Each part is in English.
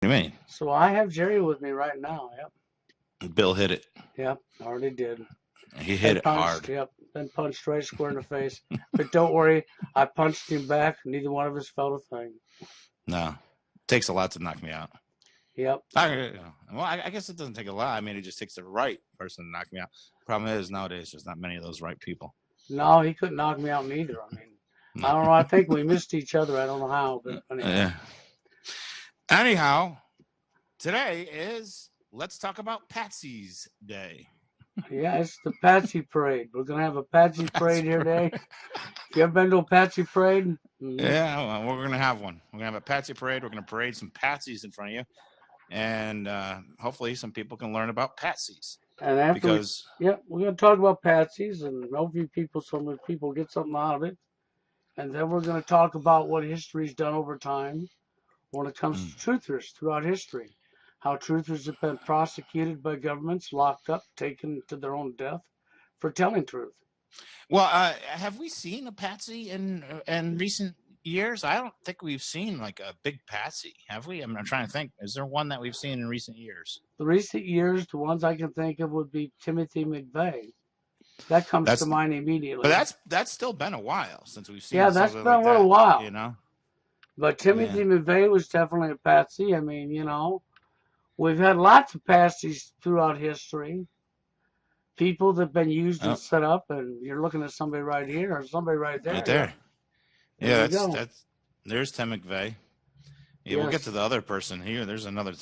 You mean? So I have Jerry with me right now. Bill hit it. Yep, already did. He hit Been it punched. hard. Yep, been punched right square in the face. But don't worry, I punched him back. Neither one of us felt a thing. No, it takes a lot to knock me out. Yep. I guess it doesn't take a lot. I mean, it just takes the right person to knock me out. Problem is, nowadays, there's not many of those right people. No, he couldn't knock me out neither. I mean, I No. don't know. I think we missed each other. I don't know how, but anyhow. Anyhow, today is Let's Talk About Patsies Day. Yeah, it's the Patsy Parade. We're gonna have a Patsy Parade Patsy here Parade. today. You ever been to a Patsy Parade? Mm-hmm. Yeah, well, we're gonna have one. We're gonna have a Patsy Parade. We're gonna parade some Patsies in front of you, and hopefully, some people can learn about Patsies And after we, because. yeah, we're gonna talk about Patsies, and hopefully some people get something out of it. And then we're gonna talk about what history's done over time when it comes to truthers throughout history. How truthers have been prosecuted by governments, locked up, taken to their own death for telling truth. Well, have we seen a patsy in recent years? I don't think we've seen like a big patsy, have we? I'm trying to think. Is there one that we've seen in recent years? The recent years, the ones I can think of would be Timothy McVeigh. That comes to That's mind but immediately. that's still been a while since we've Yeah, seen that's something been a like little that. while. You know? But Yeah. Timothy McVeigh was definitely a patsy. I mean, we've had lots of patsies throughout history. People that have been used and Oh, set up, and you're looking at somebody right here or somebody right right there. Yep, there. there Yeah, you that's go. that's. There's Tim McVeigh. Yeah, we'll get to Yes. the other person here. There's another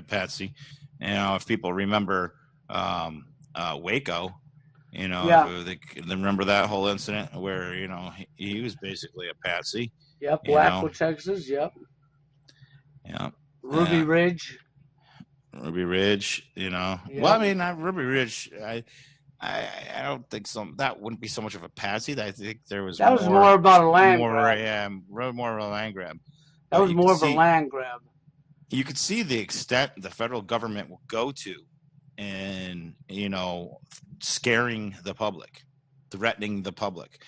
patsy. You know, if people remember Waco, Yeah. if they remember that whole incident where he was basically a patsy. Yep. You know, Waco, Texas. Yep. yeah, Ruby Ridge. Ruby Ridge. Well, I Yep. mean, not Ruby Ridge. I don't think that wouldn't be so much of a patsy. I think there was That was more about a land more, grab. yeah, more of a land grab. That But was more of a land grab. you could see the extent the federal government will go to, and scaring the public, threatening the public.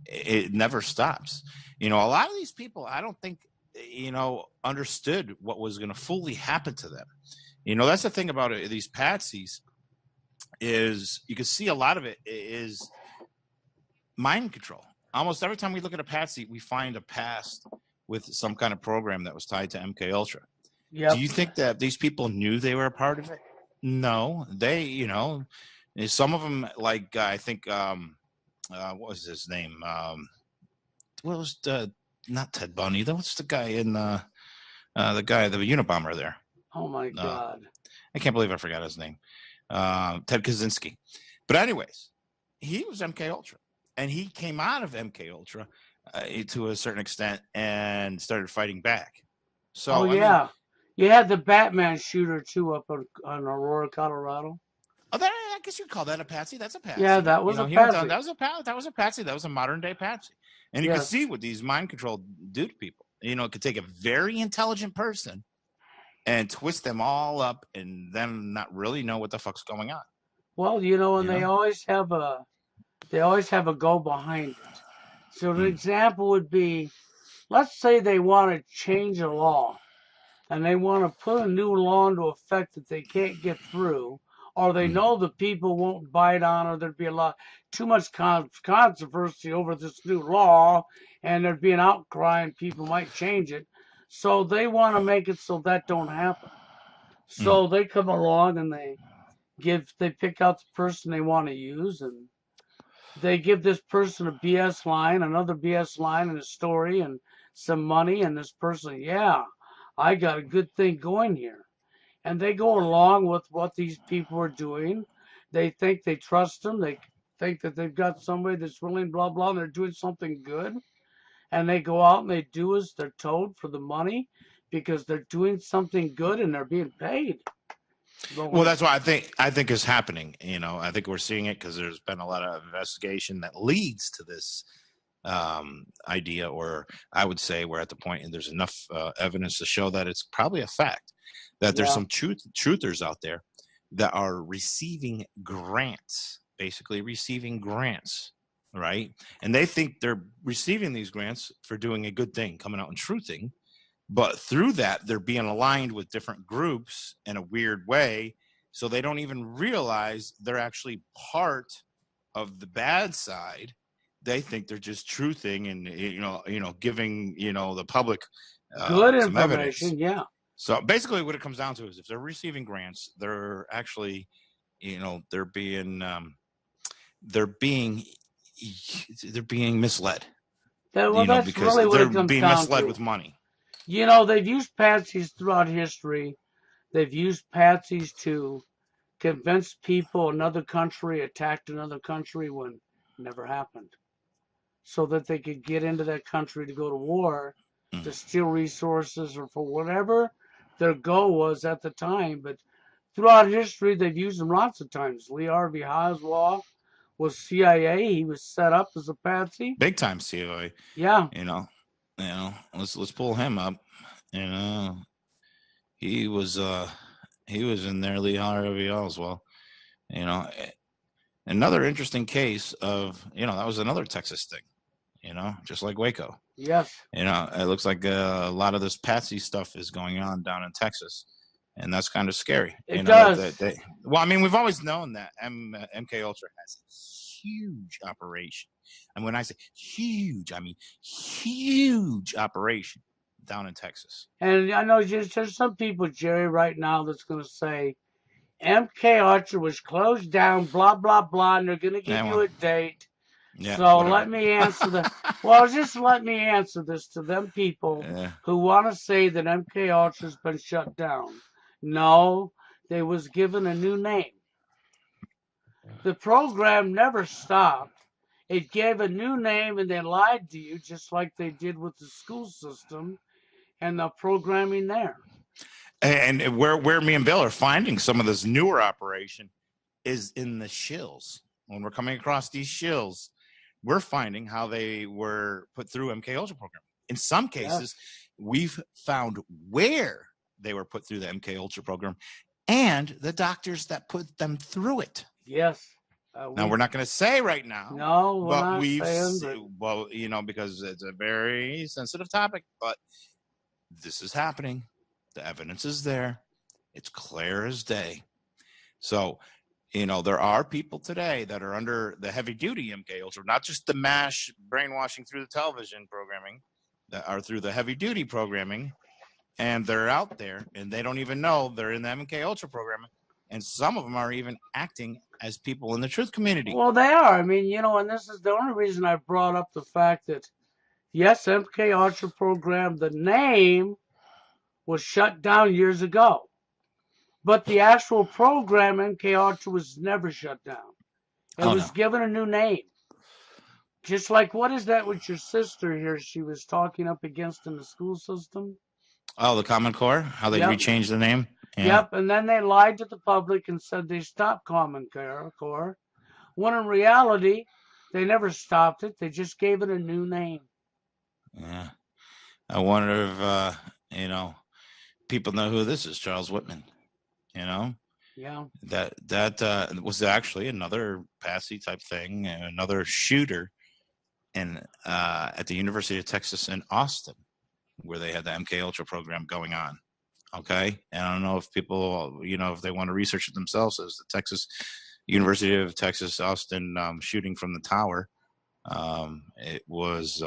It never stops. A lot of these people, I don't think, understood what was going to fully happen to them. That's the thing about it, these patsies is you can see a lot of it is mind control. Almost every time we look at a patsy, we find a past with some kind of program that was tied to MK Ultra. Do Yep. you think that these people knew they were a part of it? No, some of them, like I think, what was his name? What was not Ted Bundy? What's the guy in the Unabomber there? Oh my God. I can't believe I forgot his name. Ted Kaczynski. But anyways, he was MK Ultra, and he came out of MK Ultra to a certain extent and started fighting back. So Oh I mean, yeah. You had the Batman shooter too up on Aurora, Colorado. I guess you'd call that a patsy. That's a Yeah, patsy. that was a He went down. patsy. That was a patsy. That was a modern day patsy. And you could Yes. see what these mind control do to people. It could take a very intelligent person and twist them all up, and them not really know what the fuck's going on. Well, and You know. they always have a go behind it. So an Mm. example would be, let's say they want to change a law and they want to put a new law into effect that they can't get through, or they Mm. know the people won't bite on, or there'd be too much controversy over this new law, and there'd be an outcry and people might change it. So they want to make it so that don't happen. Mm. So they come along and they pick out the person they want to use, and they give this person a BS line, another BS line, and a story, and some money, and this person, yeah, I got a good thing going here. And they go along with what these people are doing. They think they trust them. They think that they've got somebody that's willing, blah, blah, and they're doing something good. And they go out and they do as they're told for the money because they're doing something good and they're being paid. Well, that's what I think is happening. I think we're seeing it because there's been a lot of investigation that leads to this idea, or I would say we're at the point, and there's enough evidence to show that it's probably a fact that there's Yeah. some truthers out there that are receiving grants, basically receiving grants, right? And they think they're receiving these grants for doing a good thing, coming out and truthing, But through that, they're being aligned with different groups in a weird way. So they don't even realize they're actually part of the bad side. They think they're just truthing and giving the public Good some evidence. information, yeah. So basically, what it comes down to is if they're receiving grants, they're actually they're being they're being misled. Well, that's Because really what they're it comes being down misled to. with money. They've used patsies throughout history. They've used patsies to convince people another country attacked another country when it never happened, so that they could get into that country to go to war, to steal resources or for whatever their goal was at the time. But throughout history, they've used them lots of times. Lee Harvey Oswald was CIA. He was set up as a patsy. Big time CIA. Yeah. Let's pull him up. He was in there, Lee Harvey Oswald. Another interesting case of that was another Texas thing. Just like Waco. Yes. It looks like a lot of this patsy stuff is going on down in Texas, and that's kind of scary. It does. Well, I mean, we've always known that MK Ultra has a huge operation, and when I say huge, I mean huge operation down in Texas. And I know there's some people, Jerry, right now that's going to say MK Ultra was closed down, blah blah blah, and they're going to give you a date. Yeah, so whatever. let me answer just let me answer this to them people who want to say that MK Ultra's been shut down. No, they was given a new name. The program never stopped. It gave a new name and they lied to you just like they did with the school system and the programming there. And where me and Bill are finding some of this newer operation is in the shills. When we're coming across these shills, we're finding how they were put through MK Ultra program. In some cases, we've found where they were put through the MK Ultra program and the doctors that put them through it. Yes. Now we're not going to say right now. No, we're but not we've saying, well, because it's a very sensitive topic, but this is happening. The evidence is there. It's clear as day. So, there are people today that are under the heavy duty MK Ultra, not just the MASH brainwashing through the television programming, that are through the heavy duty programming, and they're out there and they don't even know they're in the MK Ultra program. And some of them are even acting as people in the truth community. Well, they are. I mean, and this is the only reason I brought up the fact that, yes, MK Ultra program, the name was shut down years ago. But the actual program, MK Ultra, was never shut down. It was given a new name. Just like, what is that with your sister here she was talking up against in the school system? Oh, the Common Core? How they rechanged the name? Yeah. Yep, and then they lied to the public and said they stopped Common Core, when in reality, they never stopped it. They just gave it a new name. Yeah. I wonder if, people know who this is, Charles Whitman. Yeah. That was actually another patsy type thing, another shooter at the University of Texas in Austin, where they had the MK Ultra program going on. Okay. And I don't know if people, if they want to research it themselves, as the University of Texas, Austin shooting from the tower. It was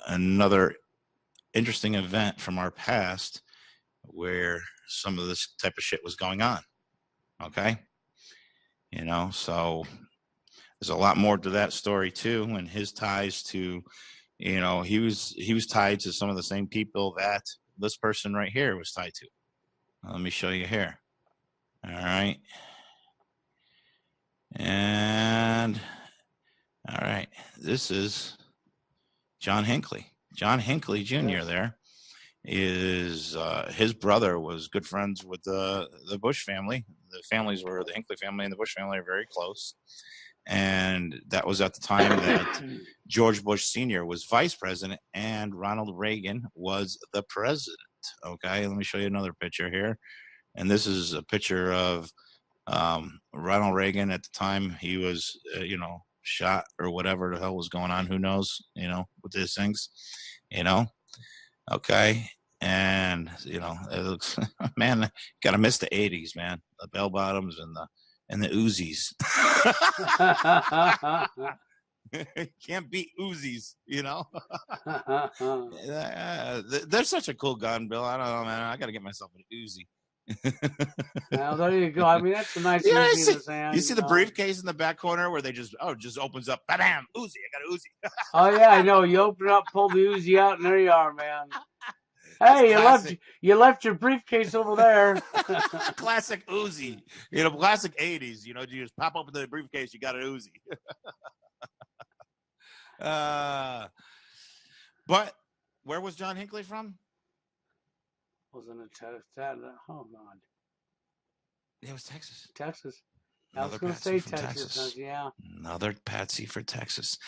another interesting event from our past where some of this type of shit was going on. Okay. So there's a lot more to that story too. And his ties to, he was tied to some of the same people that this person right here was tied to. Let me show you here. All right. And all right, this is John Hinckley. John Hinckley Jr. There is his brother was good friends with the Bush family. The Hinckley family and the Bush family are very close. And that was at the time that George Bush Sr. was vice president and Ronald Reagan was the president. Okay, let me show you another picture here. And this is a picture of Ronald Reagan at the time. He was, shot or whatever the hell was going on. Who knows, with these things, Okay. And it looks, man, gotta miss the 80s, man. The bell bottoms and the Uzis. Can't beat Uzis, They're such a cool gun, Bill. I don't know, man. I gotta get myself an Uzi. Well, there you go. I mean, that's a nice Yeah, Uzi in his hand. you see the briefcase in the back corner where they just opens up, bam, Uzi. I got an Uzi. Oh yeah, I know. You open it up, pull the Uzi out, and there you are, man. Hey, you left your briefcase over there. Classic Uzi. Classic 80s. You just pop open the briefcase, you got an Uzi. But where was John Hinckley from? Wasn't it Texas? Oh God. It was Texas. Texas. I was going to say Texas. Yeah. Another patsy for Texas.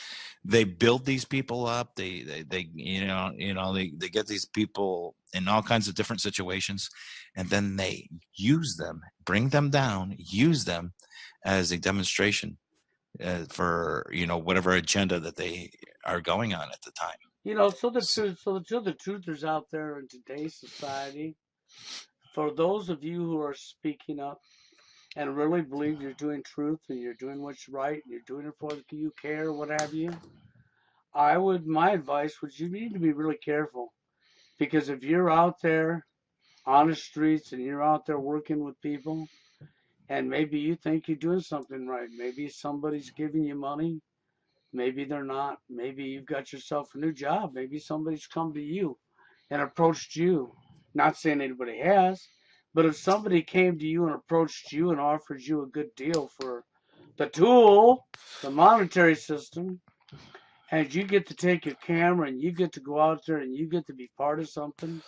They build these people up. They get these people in all kinds of different situations, and then they use them, bring them down, use them as a demonstration for whatever agenda that they are going on at the time. So the truthers out there in today's society, for those of you who are speaking up and really believe you're doing truth and you're doing what's right and you're doing it for you care, what have you, my advice would you need to be really careful, because if you're out there on the streets and you're out there working with people and maybe you think you're doing something right, maybe somebody's giving you money, maybe they're not, maybe you've got yourself a new job, maybe somebody's come to you and approached you, not saying anybody has, but if somebody came to you and approached you and offered you a good deal for the tool, the monetary system, and you get to take your camera and you get to go out there and you get to be part of something,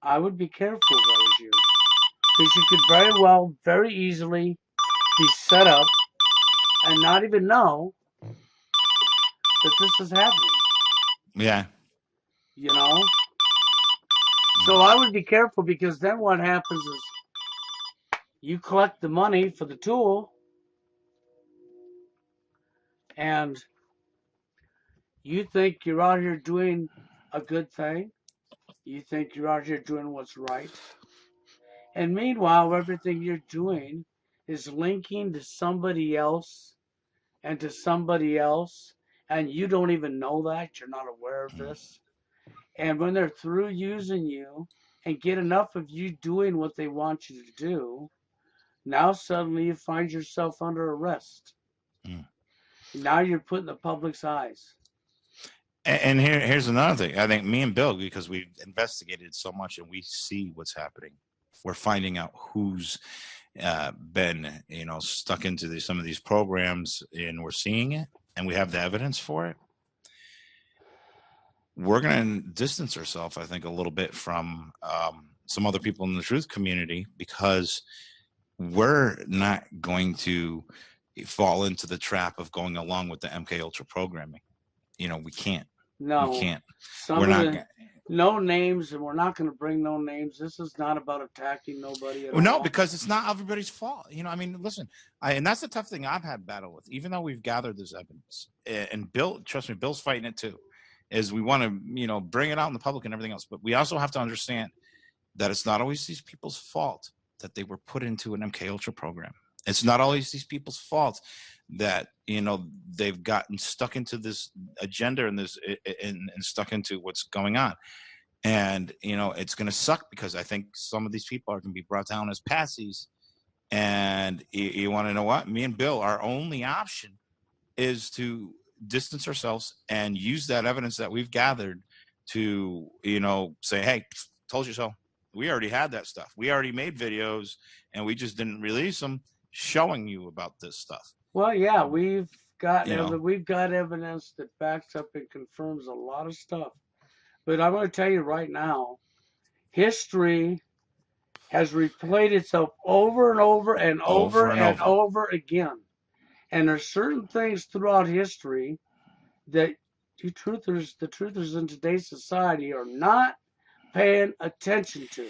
I would be careful if I was you. Because you could very well, very easily be set up and not even know that this is happening. Yeah. So I would be careful, because then what happens is you collect the money for the tool and you think you're out here doing a good thing. You think you're out here doing what's right. And meanwhile, everything you're doing is linking to somebody else and to somebody else. And you don't even know that. You're not aware of this. And when they're through using you and get enough of you doing what they want you to do, now suddenly you find yourself under arrest. Now you're put in the public's eyes. And here's another thing. I think me and Bill, because we've investigated so much and we see what's happening, we're finding out who's been, stuck into some of these programs, and we're seeing it, and we have the evidence for it. We're going to distance ourselves, I think, a little bit from some other people in the truth community, because we're not going to fall into the trap of going along with the MK Ultra programming. We can't. No, we can't. We're not. No names, and we're not going to bring no names. This is not about attacking nobody at all. No, because it's not everybody's fault. Listen, and that's the tough thing I've had battle with, even though we've gathered this evidence. And Bill, trust me, Bill's fighting it too, is we want to, bring it out in the public and everything else. But we also have to understand that it's not always these people's fault that they were put into an MK Ultra program. It's not always these people's fault that they've gotten stuck into this agenda and stuck into what's going on. And it's going to suck, because I think some of these people are going to be brought down as patsies. And you want to know what? Me and Bill, our only option is to distance ourselves and use that evidence that we've gathered to say, hey, told you so. We already had that stuff. We already made videos, and we just didn't release them, showing you about this stuff. Well, yeah, we've got evidence that backs up and confirms a lot of stuff. But I'm going to tell you right now, history has replayed itself over and over and over again. And there's certain things throughout history that the truthers in today's society are not paying attention to.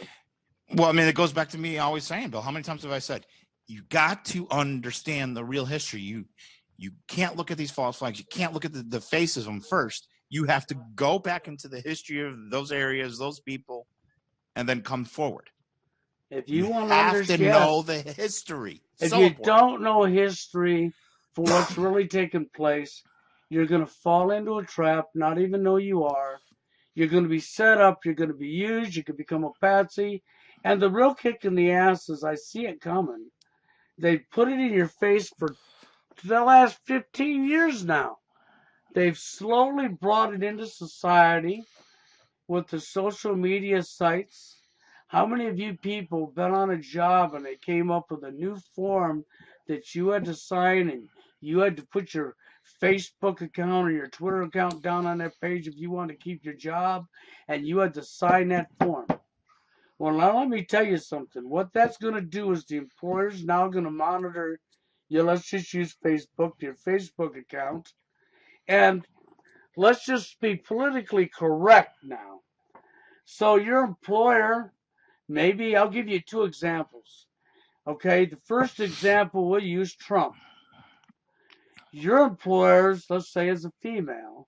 Well, it goes back to me always saying, Bill, how many times have I said, you got to understand the real history. You can't look at these false flags. You can't look at the faces of them first. You have to go back into the history of those areas, those people, and then come forward. If you want to have to understand, know the history. if So you important. don't know history for what's really taken place, you're going to fall into a trap, not even know you are. You're going to be set up. You're going to be used. You could become a patsy. And the real kick in the ass is I see it coming. They put it in your face for the last 15 years now. They've slowly brought it into society with the social media sites. How many of you people been on a job and they came up with a new form that you had to sign, and you had to put your Facebook account or your Twitter account down on that page if you want to keep your job, and you had to sign that form? Well, now let me tell you something. What that's going to do is the employer's now going to monitor your, let's just use Facebook, your Facebook account, and let's just be politically correct now. So your employer, maybe I'll give you two examples. Okay, the first example, we'll use Trump. Your employer's, let's say, is a female,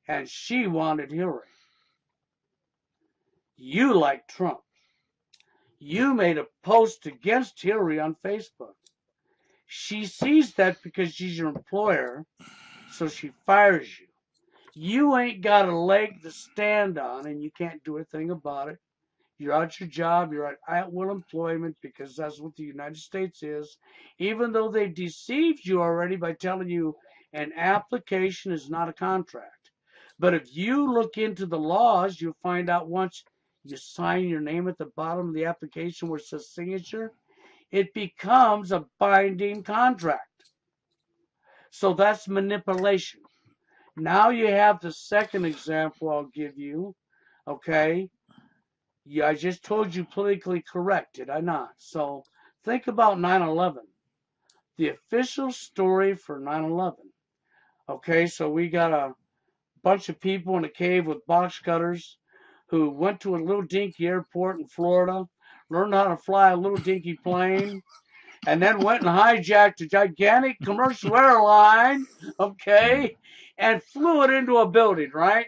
and she wanted Hillary. You like Trump. You made a post against Hillary on Facebook. She sees that because she's your employer, so she fires you. You ain't got a leg to stand on, and you can't do a thing about it. You're out your job. You're at will employment because that's what the United States is. Even though they've deceived you already by telling you an application is not a contract. But if you look into the laws, you'll find out once you sign your name at the bottom of the application where it says signature, it becomes a binding contract. So that's manipulation. Now you have the second example I'll give you. Okay? Yeah, I just told you politically correct, did I not? So think about 9/11. The official story for 9/11. Okay, so we got a bunch of people in a cave with box cutters who went to a little dinky airport in Florida, learned how to fly a little dinky plane, and then went and hijacked a gigantic commercial airline, okay, and flew it into a building, right?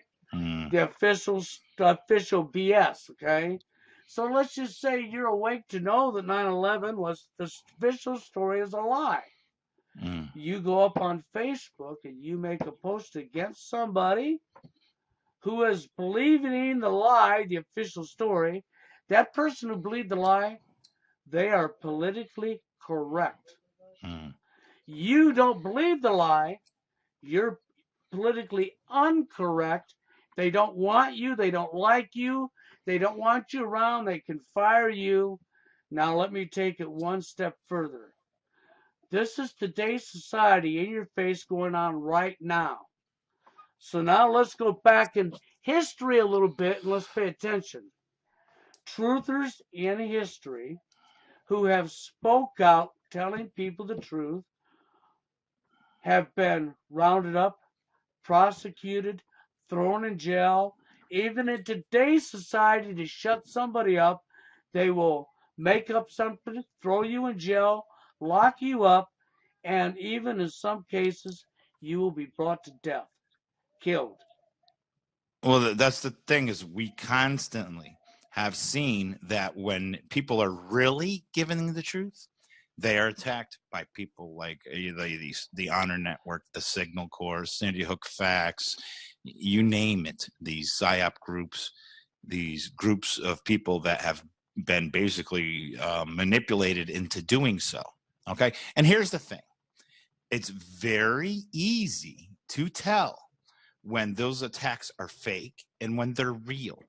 The official BS, okay? So let's just say you're awake to know that 9/11 was the official story is a lie. You go up on Facebook and you make a post against somebody who is believing the lie, the official story. That person who believed the lie, they are politically correct. You don't believe the lie, you're politically incorrect. They don't want you, they don't like you, they don't want you around, they can fire you. Now let me take it one step further. This is today's society in your face going on right now. So now let's go back in history a little bit and let's pay attention. Truthers in history who have spoke out telling people the truth have been rounded up, prosecuted, thrown in jail. Even in today's society, to shut somebody up, they will make up something, throw you in jail, lock you up, and even in some cases, you will be brought to death, killed. Well, that's the thing, is we constantly have seen that when people are really giving the truth, they are attacked by people like the Honor Network, the Signal Corps, Sandy Hook Facts, you name it. These PSYOP groups, these groups of people that have been basically manipulated into doing so. Okay, and here's the thing: it's very easy to tell when those attacks are fake and when they're real.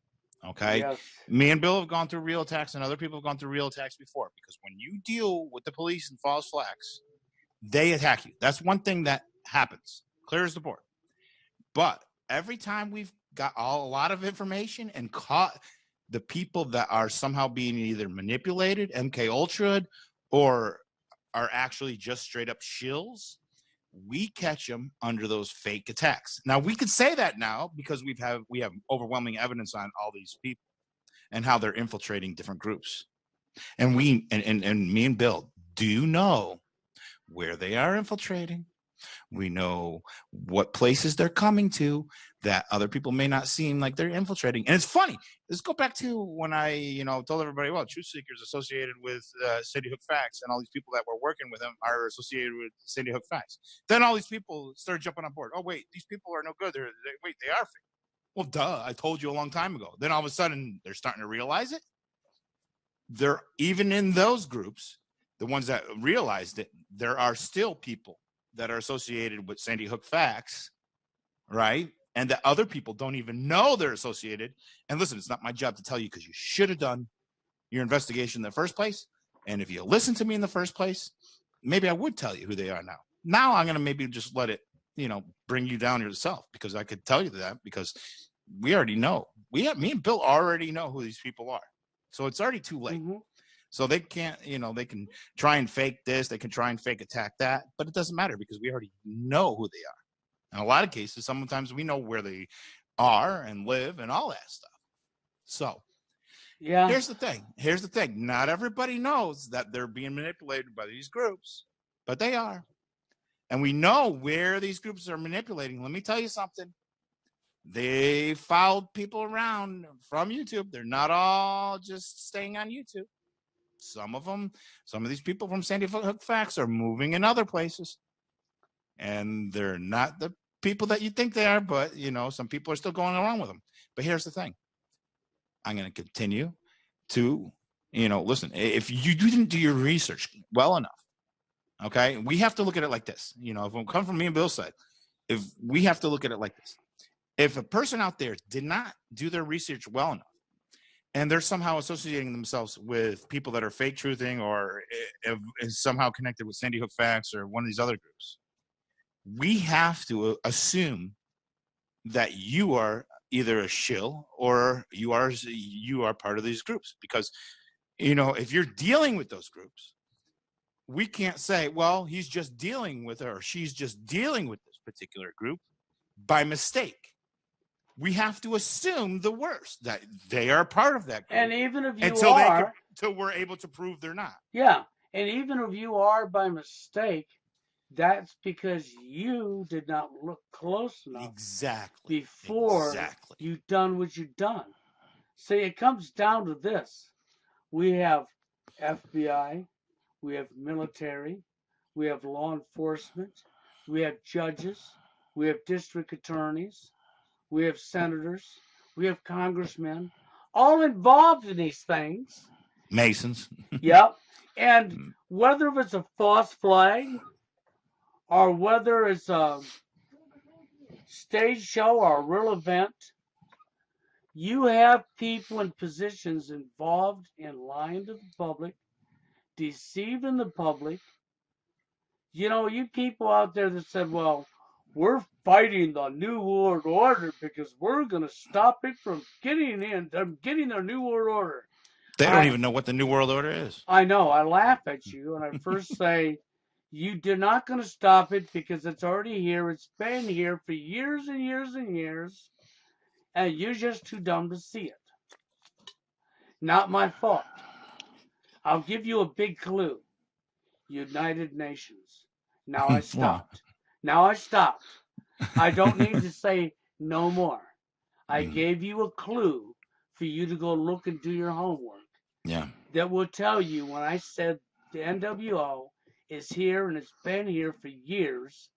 Okay. Yes. Me and Bill have gone through real attacks, and other people have gone through real attacks before, because when you deal with the police and false flags, they attack you. That's one thing that happens, clear as the board. But every time we've got a lot of information and caught the people that are somehow being either manipulated, MK Ultra, or are actually just straight up shills, we catch them under those fake attacks. Now we could say that now because we have overwhelming evidence on all these people and how they're infiltrating different groups. And we and me and Bill do know where they are infiltrating. We know what places they're coming to. that other people may not seem like they're infiltrating. And it's funny. Let's go back to when I, told everybody, well, Truth Seekers associated with Sandy Hook Facts, and all these people that were working with him are associated with Sandy Hook Facts. Then all these people started jumping on board. Oh, wait, these people are no good. They are fake. Well, duh, I told you a long time ago. Then all of a sudden, they're starting to realize it. They're even in those groups, the ones that realized it, there are still people that are associated with Sandy Hook Facts, right? And that other people don't even know they're associated. And listen, it's not my job to tell you, because you should have done your investigation in the first place. And if you listened to me in the first place, maybe I would tell you who they are now. Now I'm going to maybe just let it, bring you down yourself, because I could tell you that, because we already know. Me and Bill already know who these people are. So it's already too late. Mm-hmm. So they can't, they can try and fake this. They can try and fake attack that. But it doesn't matter, because we already know who they are. In a lot of cases, sometimes we know where they are and live and all that stuff. So yeah, here's the thing. Not everybody knows that they're being manipulated by these groups, but they are. And we know where these groups are manipulating. Let me tell you something. They followed people around from YouTube. They're not all just staying on YouTube. Some of these people from Sandy Hook Facts are moving in other places. And they're not the people that you think they are, but, some people are still going along with them. But here's the thing. I'm going to continue to, listen, if you didn't do your research well enough, okay, we have to look at it like this. If it comes from me and Bill's side, if we have to look at it like this. If a person out there did not do their research well enough, and they're somehow associating themselves with people that are fake truthing, or is somehow connected with Sandy Hook Facts or one of these other groups, we have to assume that you are either a shill or you are part of these groups. Because, if you're dealing with those groups, we can't say, well, he's just dealing with, or she's just dealing with this particular group by mistake. We have to assume the worst, that they are part of that group. and even if you until are, until we're able to prove they're not. yeah, and even if you are by mistake, that's because you did not look close enough before you done what you done. See, it comes down to this. We have FBI, we have military, we have law enforcement, we have judges, we have district attorneys, we have senators, we have congressmen, all involved in these things. Masons. Yep. And whether it's a false flag, or whether it's a stage show or a real event, you have people in positions involved in lying to the public, deceiving the public. You people out there that said, well, we're fighting the New World Order because we're going to stop it from getting their New World Order. They don't even know what the New World Order is. I know. I laugh at you, and I first say, you're not going to stop it because it's already here. It's been here for years and years and years, and you're just too dumb to see it. Not my fault. I'll give you a big clue. United Nations. Now I stopped. I don't need to say no more. I gave you a clue for you to go look and do your homework. Yeah. That will tell you when I said the NWO is here and it's been here for years.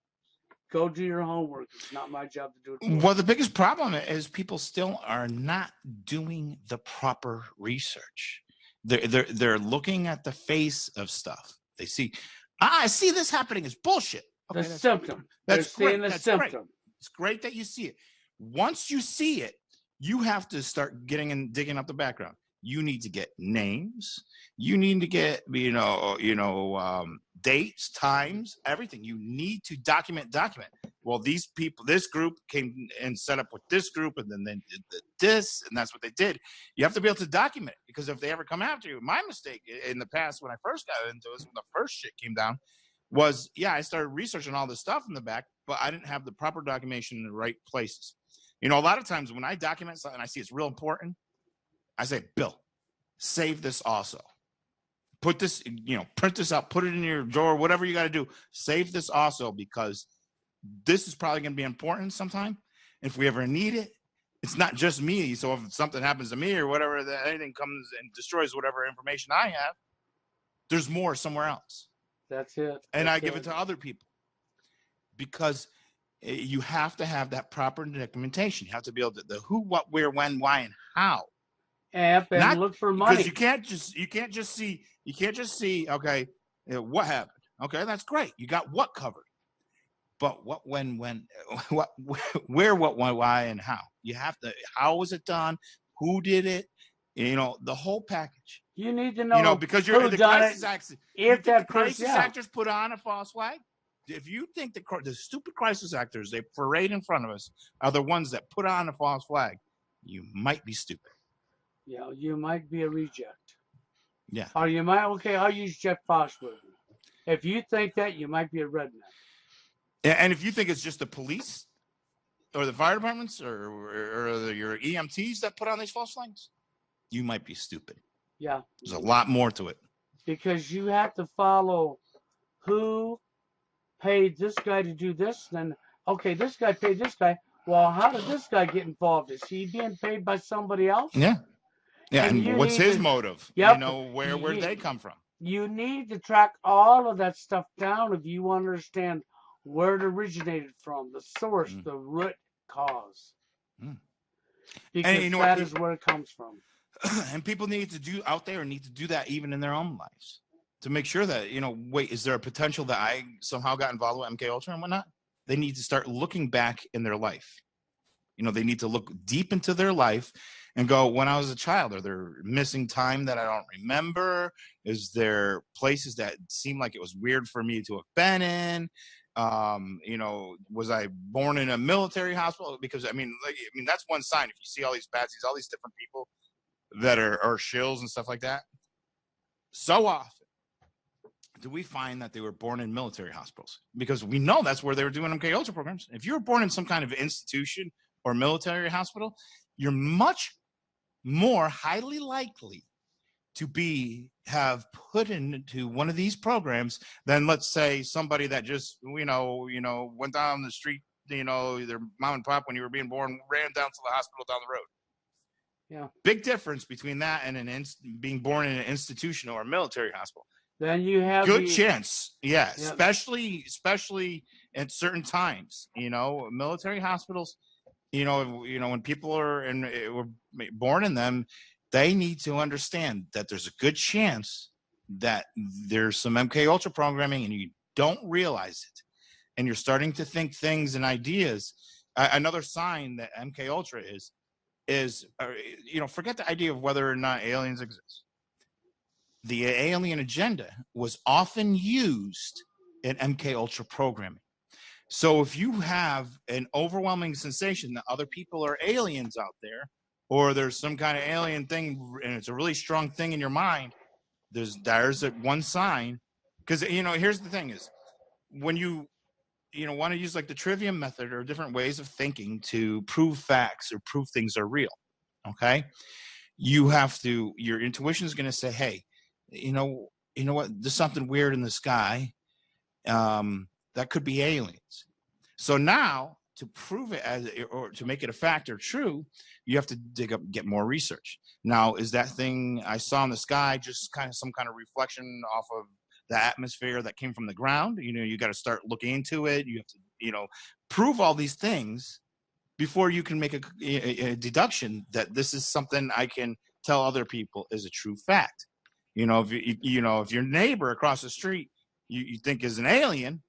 Go do your homework. It's not my job to do it. Well, the biggest problem is people still are not doing the proper research. They're looking at the face of stuff. They see, I see this happening. It's bullshit. Okay, the symptom. That's great. That's great. It's great that you see it. Once you see it, you have to start digging up the background. You need to get names. You need to get, dates, times, everything. You need to document. Well, these people, this group came and set up with this group, and then they did this, and that's what they did. You have to be able to document it, because if they ever come after you, my mistake in the past when I first got into this, when the first shit came down, was, I started researching all this stuff in the back, but I didn't have the proper documentation in the right places. A lot of times when I document something, I see it's real important, I say, Bill, save this also. Put this, print this out, put it in your drawer, whatever you got to do. Save this also, because this is probably going to be important sometime. If we ever need it, it's not just me. So if something happens to me or whatever, that anything comes and destroys whatever information I have, there's more somewhere else. That's it. And That's I give it to other people, because you have to have that proper documentation. You have to be able to the who, what, where, when, why, and how. And Not look for money. because you can't just see. Okay, what happened? Okay, that's great. You got what covered. But what, when, what, where, what, why, and how. You have to. How was it done? Who did it? The whole package. You need to know. Because you're who the done crisis it. actors. If the that crisis person, yeah. actors put on a false flag. If you think the stupid crisis actors they parade in front of us are the ones that put on a false flag, you might be stupid. Yeah, you might be a reject. Yeah. Or you might. Okay, I'll use Jeff Foxworthy. If you think that, you might be a redneck. And if you think it's just the police or the fire departments or your EMTs that put on these false flags, you might be stupid. Yeah. There's a lot more to it. Because you have to follow who paid this guy to do this. Then, okay, this guy paid this guy. Well, how did this guy get involved? Is he being paid by somebody else? Yeah. Yeah, and what's his motive? Yep. Where did they come from? You need to track all of that stuff down if you understand where it originated from, the source, the root cause. Because that is where it comes from. And people need to do that even in their own lives to make sure that, wait, is there a potential that I somehow got involved with MK Ultra and whatnot? They need to start looking back in their life. They need to look deep into their life and go, when I was a child, are there missing time that I don't remember? Is there places that seem like it was weird for me to have been in? Was I born in a military hospital? Because that's one sign. If you see all these patsies, all these different people that are shills and stuff like that, so often do we find that they were born in military hospitals, because we know that's where they were doing MK Ultra programs. If you were born in some kind of institution or military hospital, you're much more highly likely to have put into one of these programs than, let's say, somebody that just went down the street, their mom and pop when you were being born ran down to the hospital down the road. Yeah. Big difference between that and being born in an institution or a military hospital. Then you have good chance. Yeah. Especially at certain times, military hospitals, when people were born in them, they need to understand that there's a good chance that there's some MK Ultra programming and you don't realize it. And you're starting to think things and ideas. Another sign that MK Ultra is forget the idea of whether or not aliens exist. The alien agenda was often used in MK Ultra programming. So if you have an overwhelming sensation that other people are aliens out there, or there's some kind of alien thing and it's a really strong thing in your mind, there's one sign. Because here's the thing is, when you want to use like the trivium method or different ways of thinking to prove facts or prove things are real, okay, your intuition is going to say, hey, you know what, there's something weird in the sky, that could be aliens. So now, to prove it or to make it a fact or true, you have to get more research. Now, is that thing I saw in the sky just kind of some kind of reflection off of the atmosphere that came from the ground? You got to start looking into it. You have to, prove all these things before you can make a deduction that this is something I can tell other people is a true fact. If your neighbor across the street you think is an alien,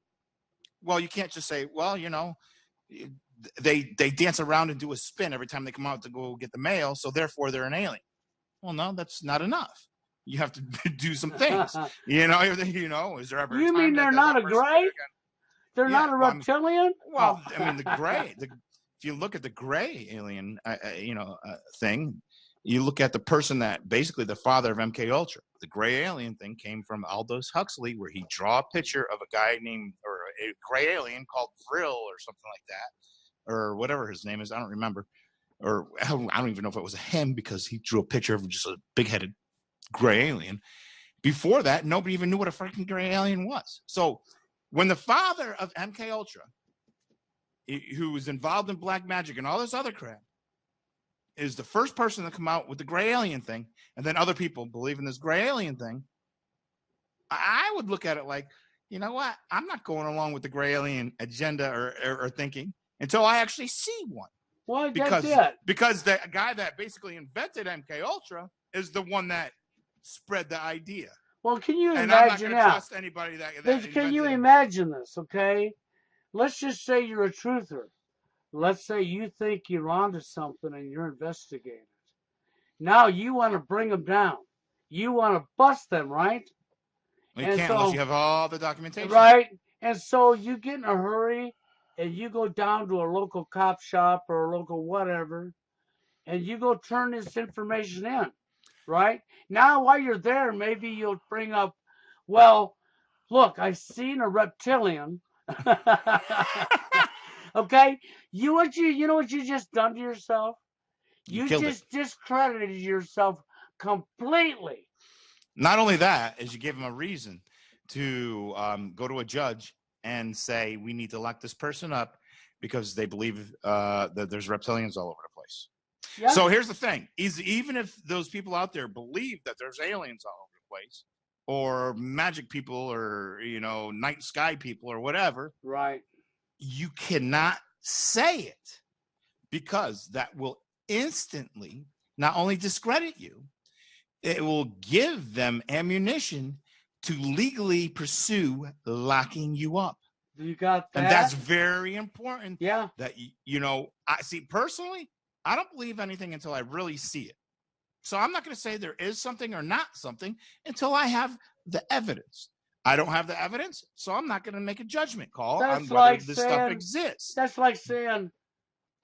well, you can't just say, well, they dance around and do a spin every time they come out to go get the mail, so therefore they're an alien. Well, no, that's not enough. You have to do some things. Is there ever? You mean they're not a gray? They're not a reptilian? Well, the gray. If you look at the gray alien, thing, you look at the person that basically the father of MK Ultra. The gray alien thing came from Aldous Huxley, where he draw a picture of a guy named, or a gray alien called Vril or something like that, or whatever his name is. I don't remember, or I don't even know if it was a him, because he drew a picture of just a big-headed gray alien. Before that, nobody even knew what a freaking gray alien was. So when the father of MK Ultra, who is involved in black magic and all this other crap, is the first person to come out with the gray alien thing, and then other people believe in this gray alien thing, I would look at it like, you know what? I'm not going along with the gray alien agenda or thinking until I actually see one. Well, that's it. Because the guy that basically invented MK Ultra is the one that spread the idea. Well, can you and imagine I'm not trust anybody that can you imagine this, okay? Let's just say you're a truther. Let's say you think you're onto something and you're investigating. Now you want to bring them down. You want to bust them, right? You can't unless you have all the documentation. Right? And so you get in a hurry and you go down to a local cop shop or a local whatever, and you go turn this information in, right? Now while you're there, maybe you'll bring up, well, look, I seen a reptilian. Okay? You know what you just done to yourself? You just discredited yourself completely. Not only that, is you give them a reason to go to a judge and say, we need to lock this person up because they believe that there's reptilians all over the place. Yeah. So here's the thing, is even if those people out there believe that there's aliens all over the place, or magic people, or, you know, night sky people or whatever, right? You cannot say it, because that will instantly not only discredit you, it will give them ammunition to legally pursue locking you up. You got that? And that's very important. Yeah. That, you know, I see personally, I don't believe anything until I really see it. So I'm not going to say there is something or not something until I have the evidence. I don't have the evidence, so I'm not going to make a judgment call on whether this stuff exists. That's like saying,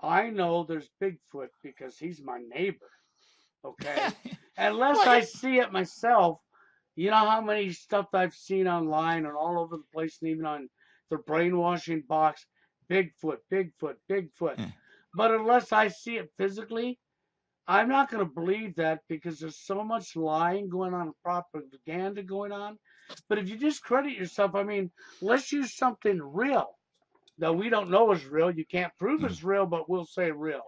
I know there's Bigfoot because he's my neighbor. Okay? Unless I see it myself. You know how many stuff I've seen online and all over the place, and even on the brainwashing box, Bigfoot, Bigfoot, Bigfoot. But unless I see it physically, I'm not going to believe that, because there's so much lying going on, propaganda going on. But if you discredit yourself, I mean, let's use something real that we don't know is real. You can't prove it's real, but we'll say real.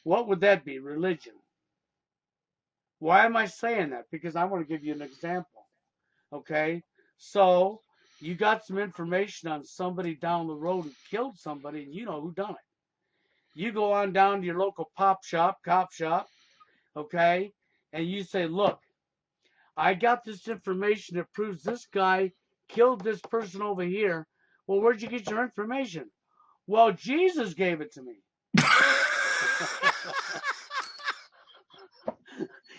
What would that be? Religion. Why am I saying that? Because I want to give you an example. Okay? So, you got some information on somebody down the road who killed somebody, and you know who done it. You go on down to your local cop shop, okay? And you say, look, I got this information that proves this guy killed this person over here. Well, where'd you get your information? Well, Jesus gave it to me.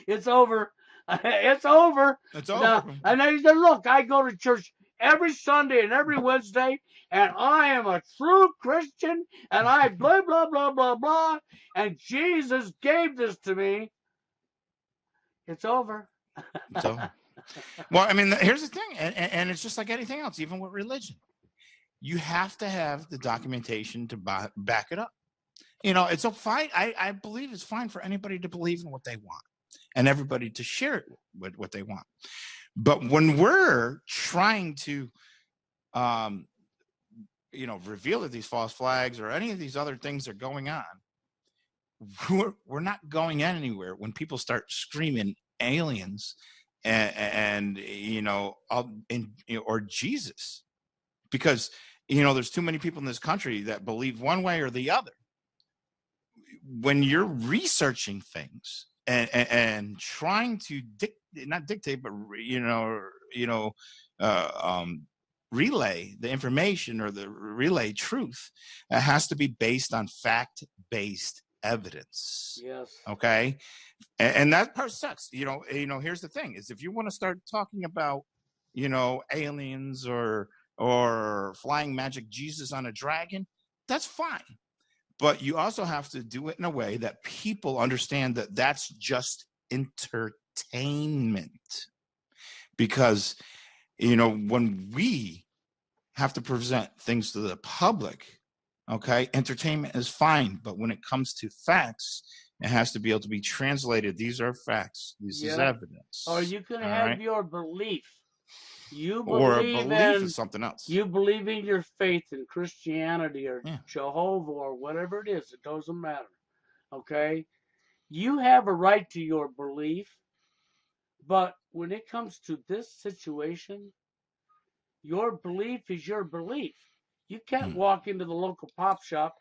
It's over. It's over. It's over. Now, and then he said, look, I go to church every Sunday and every Wednesday, and I am a true Christian, and I blah, blah, blah, blah, blah, and Jesus gave this to me. It's over. It's over. Well, I mean, here's the thing, and it's just like anything else, even with religion. You have to have the documentation to back it up. You know, it's fine. I believe it's fine for anybody to believe in what they want, and everybody to share it with what they want. But when we're trying to, you know, reveal that these false flags or any of these other things are going on, we're not going anywhere when people start screaming aliens and you know, or Jesus, because, you know, there's too many people in this country that believe one way or the other. When you're researching things and trying to not dictate, but relay the information or the relay truth, it has to be based on fact-based evidence. Yes. Okay. And that part sucks. You know, here's the thing: is if you want to start talking about, you know, aliens or flying magic Jesus on a dragon, that's fine. But you also have to do it in a way that people understand that that's just entertainment. Because, you know, when we have to present things to the public, okay, entertainment is fine. But when it comes to facts, it has to be able to be translated. These are facts. This is evidence. Or you can have your belief. You or a believe belief in is something else. you believe in your faith in Christianity or Yeah. Jehovah or whatever it is. It doesn't matter. Okay? You have a right to your belief, but when it comes to this situation, your belief is your belief. You can't Mm. walk into the local cop shop,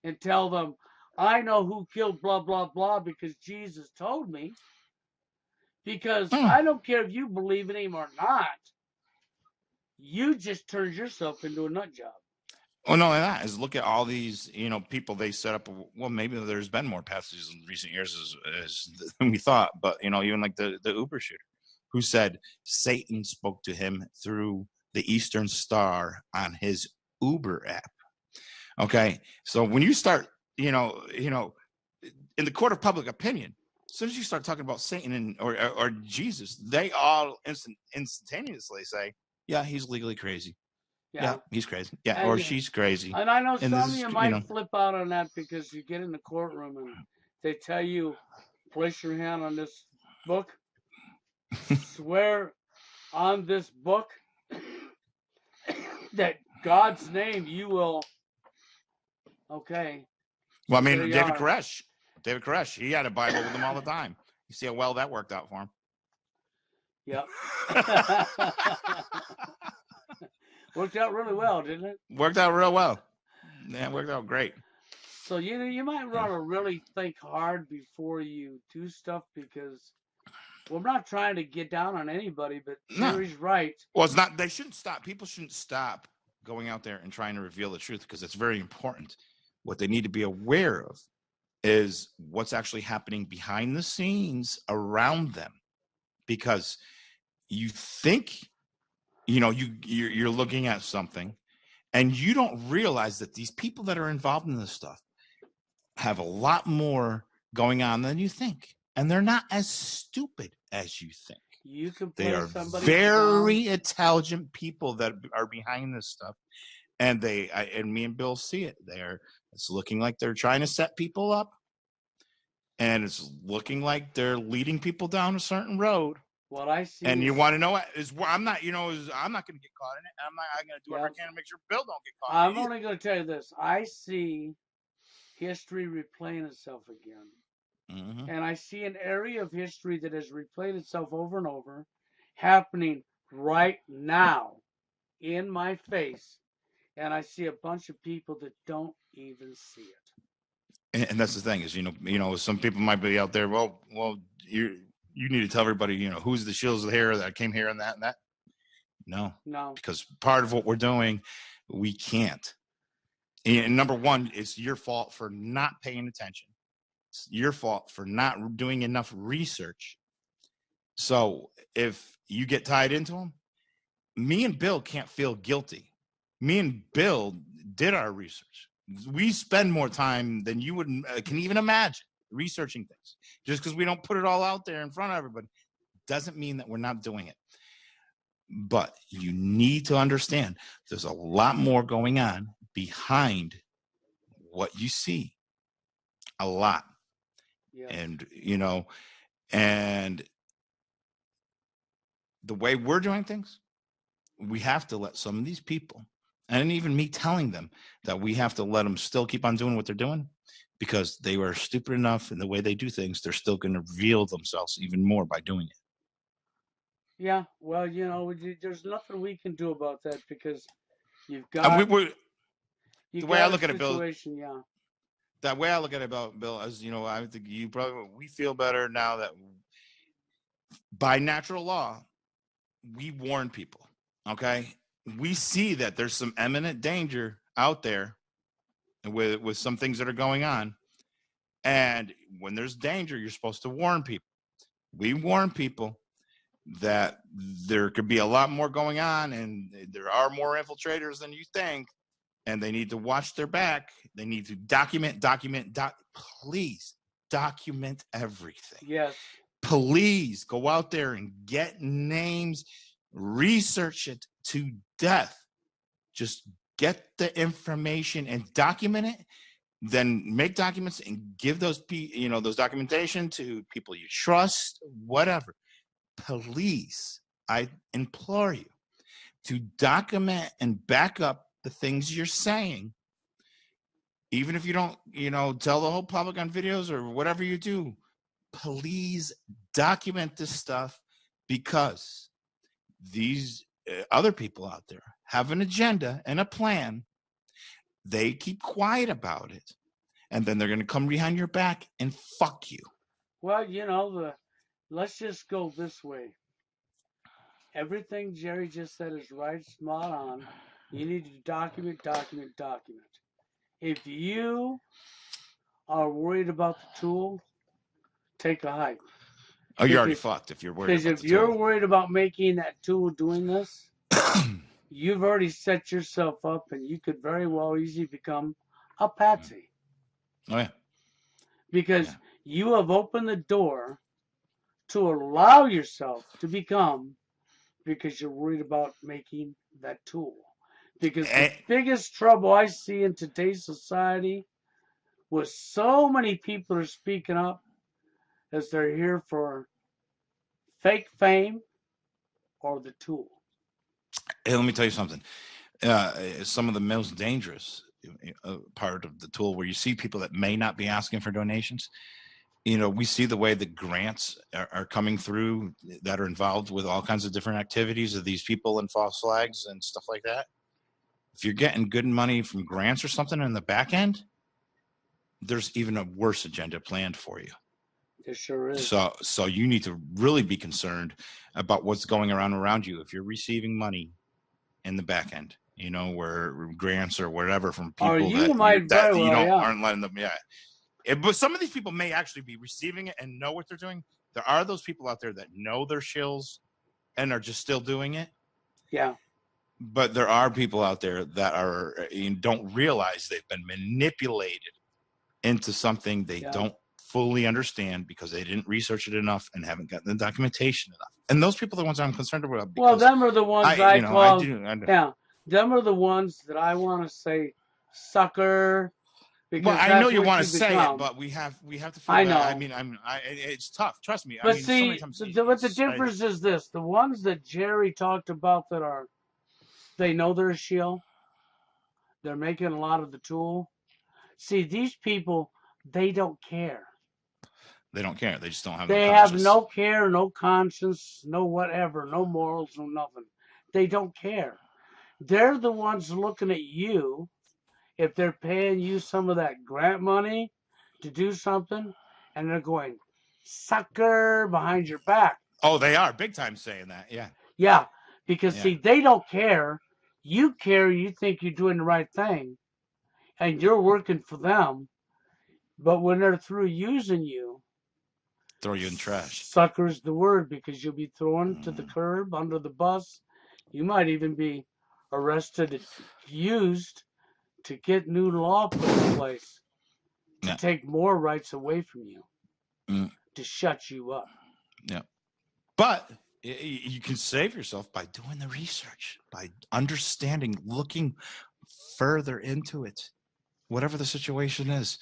and tell them, I know who killed blah, blah, blah because Jesus told me. Because Oh. I don't care if you believe in him or not, you just turned yourself into a nut job. Well, no, that is look at all these, people they set up. Well, maybe there's been more passages in recent years than we thought, but even like the Uber shooter, who said Satan spoke to him through the Eastern Star on his Uber app. Okay, so when you start, in the court of public opinion, as soon as you start talking about Satan or Jesus, they all instantaneously say, "Yeah, he's legally crazy. Yeah, he's crazy. Yeah, or And she's crazy." and I know And this some of is, you might flip out on that because you get in the courtroom and they tell you, place your hand on this book, swear on this book that God's name you will. Okay. well, I So there mean, you are. David Koresh, he had a Bible with him all the time. You see how well that worked out for him. Yep. Worked out really well, didn't it? Worked out real well. Yeah, worked out great. So you might want to really think hard before you do stuff because I'm not trying to get down on anybody, but No. Sherry's right. Well, it's not. They shouldn't stop. People shouldn't stop going out there and trying to reveal the truth because it's very important. What they need to be aware of is what's actually happening behind the scenes around them, because you think you're looking at something, and you don't realize that these people that are involved in this stuff have a lot more going on than you think, and they're not as stupid as you think. You can They play are somebody very down. intelligent people that are behind this stuff, and and me and Bill see it. It's looking like they're trying to set people up, and it's looking like they're leading people down a certain road. What I see And is, you want to know what is? I'm not, I'm not going to get caught in it. I'm going to do whatever I can to make sure Bill don't get caught in I'm it. only going to tell you this. I see history replaying itself again. Mm-hmm. And I see an area of history that has replayed itself over and over happening right now in my face. And I see a bunch of people that don't even see it. And that's the thing is, some people might be out there. Well, you need to tell everybody, who's the shields of the hair that came here and that and that. No, because part of what we're doing, we can't. And number one, it's your fault for not paying attention. It's your fault for not doing enough research. So if you get tied into them, me and Bill can't feel guilty. Me and Bill did our research. We spend more time than you would can even imagine researching things. Just because we don't put it all out there in front of everybody doesn't mean that we're not doing it. But you need to understand there's a lot more going on behind what you see. A lot. Yeah. And, and the way we're doing things, we have to let some of these people, and even me telling them that we have to let them still keep on doing what they're doing, because they were stupid enough in the way they do things, they're still going to reveal themselves even more by doing it. Yeah, well, there's nothing we can do about that because you've got And you the got way I a look at it, Bill, situation, yeah. that way I look at it, Bill, as I think we feel better now that by natural law, we warn people. Okay, we see that there's some imminent danger out there with some things that are going on, and when there's danger, you're supposed to warn people. We warn people that there could be a lot more going on, and there are more infiltrators than you think, and they need to watch their back. They need to document. Please document everything. Yes. Please go out there and get names, research it to death. Just get the information and document it. Then make documents and give those documentation to people you trust, whatever. Please I implore you to document and back up the things you're saying, even if you don't, tell the whole public on videos or whatever you do. Please document this stuff, because these other people out there have an agenda and a plan. They keep quiet about it, and then they're going to come behind your back and fuck you. Well, let's just go this way. Everything Jerry just said is right, spot on. You need to document. If you are worried about the tool, take a hike. Oh, you're already fucked if you're worried Because about if the you're tool. worried about making that tool doing this, you've already set yourself up, and you could very well easily become a patsy. Oh, yeah. Because you have opened the door to allow yourself to become, because you're worried about making that tool. Because the biggest trouble I see in today's society was so many people are speaking up as they're here for fake fame or the tool. Hey, let me tell you something. Some of the most dangerous part of the tool, where you see people that may not be asking for donations, we see the way the grants are coming through that are involved with all kinds of different activities of these people and false flags and stuff like that. If you're getting good money from grants or something in the back end, there's even a worse agenda planned for you. There sure is. So you need to really be concerned about what's going around you. If you're receiving money in the back end, where grants or whatever from people aren't letting them. Yeah. But some of these people may actually be receiving it and know what they're doing. There are those people out there that know their shills and are just still doing it. Yeah. But there are people out there that don't realize they've been manipulated into something they don't fully understand, because they didn't research it enough and haven't gotten the documentation enough. And those people are the ones I'm concerned about. Well, them are the ones I call. Yeah, them are the ones that I want to say sucker. Well, I know you want to say it, but we have to feel I know. I mean, it's tough. Trust me. But see, but the difference is this: the ones that Jerry talked about they know they're a shill. They're making a lot of the tool. See, these people, they don't care. They don't care. They just don't have. They have no care, no conscience, no whatever, no morals, no nothing. They don't care. They're the ones looking at you. If they're paying you some of that grant money to do something, and they're going, sucker, behind your back. Oh, they are big time saying that. Yeah. Yeah, because see, they don't care. You care. You think you're doing the right thing, and you're working for them. But when they're through using you, throw you in trash. Sucker's the word, because you'll be thrown to the curb, under the bus. You might even be arrested and used to get new law put in place to take more rights away from you, to shut you up. Yeah. But you can save yourself by doing the research, by understanding, looking further into it. Whatever the situation is,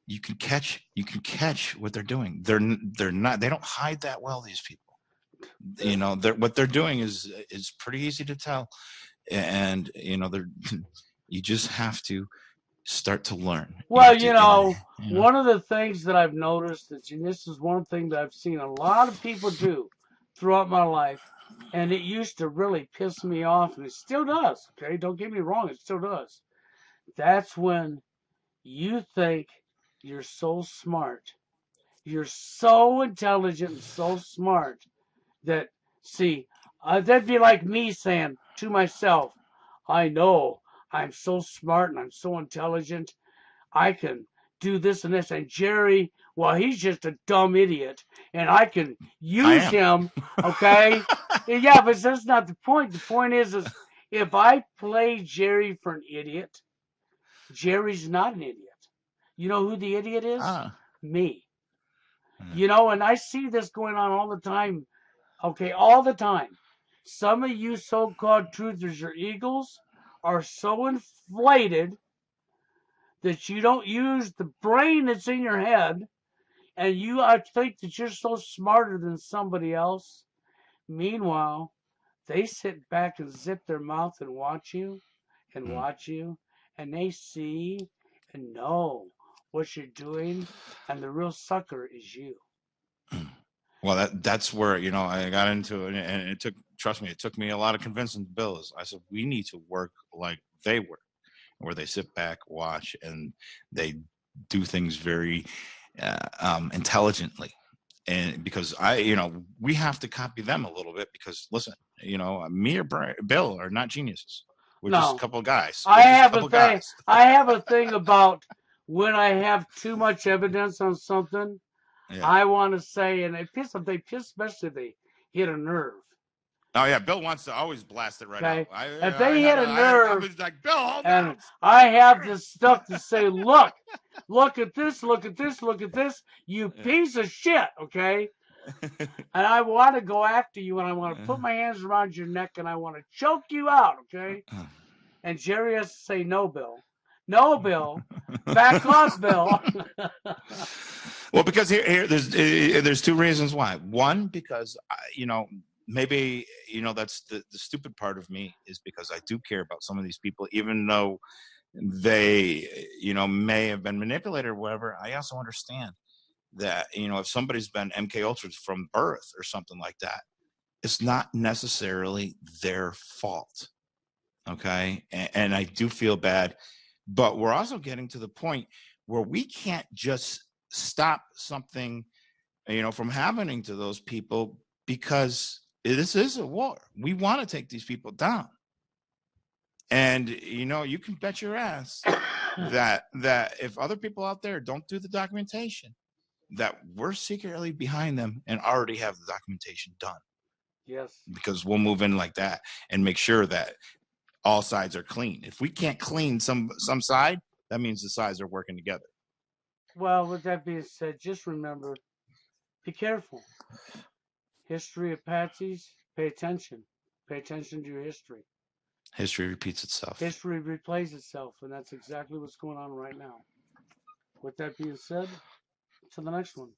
you can catch what they're doing. They don't hide that well, these people. What they're doing is pretty easy to tell. And you just have to start to learn. Well, one of the things that I've noticed is, and this is one thing that I've seen a lot of people do throughout my life, and it used to really piss me off, and it still does. Okay, don't get me wrong, it still does. That's when you think you're so smart, you're so intelligent and so smart that, see, that'd be like me saying to myself, I know I'm so smart and I'm so intelligent, I can do this and this. And Jerry, well, he's just a dumb idiot, and I can use him, okay? Yeah, but that's not the point. The point is if I play Jerry for an idiot, Jerry's not an idiot. You know who the idiot is? Me. And I see this going on all the time. Okay, all the time. Some of you so-called truthers or eagles are so inflated that you don't use the brain that's in your head, and you think that you're so smarter than somebody else. Meanwhile, They sit back and zip their mouth and watch you and Mm. watch you, and they see and know what you're doing, and the real sucker is you. Well, that's where, I got into it, and it took, trust me, it took me a lot of convincing Bills. I said, we need to work like they work, where they sit back, watch, and they do things very intelligently. And because we have to copy them a little bit, because listen, me or Bill are not geniuses. We're just a No, couple of guys. I We're just a have a couple of thing. guys. I have a thing about when I have too much evidence on something. Yeah. I want to say, and they piss, especially if they hit a nerve. Oh yeah, Bill wants to always blast it right out. Okay, if they hit a I nerve, was like, Bill, hold and on. I have this stuff to say, look at this, look at this, look at this, you piece of shit, okay? And I want to go after you, and I want to put my hands around your neck, and I want to choke you out, okay? And Jerry has to say, no, Bill. No, Bill. Back off, Bill. Well, because here there's two reasons why. One, because maybe that's the stupid part of me, is because I do care about some of these people, even though they may have been manipulated or whatever. I also understand that if somebody's been MK Ultras from birth or something like that, it's not necessarily their fault. Okay, and I do feel bad, but we're also getting to the point where we can't just stop something from happening to those people, because this is a war. We want to take these people down, and you can bet your ass that if other people out there don't do the documentation, that we're secretly behind them and already have the documentation done. Yes. Because we'll move in like that and make sure that all sides are clean. If we can't clean some side, that means the sides are working together. Well, with that being said, just remember, be careful. History of patsies, pay attention. Pay attention to your history. History repeats itself. History replays itself, and that's exactly what's going on right now. With that being said, to the next one.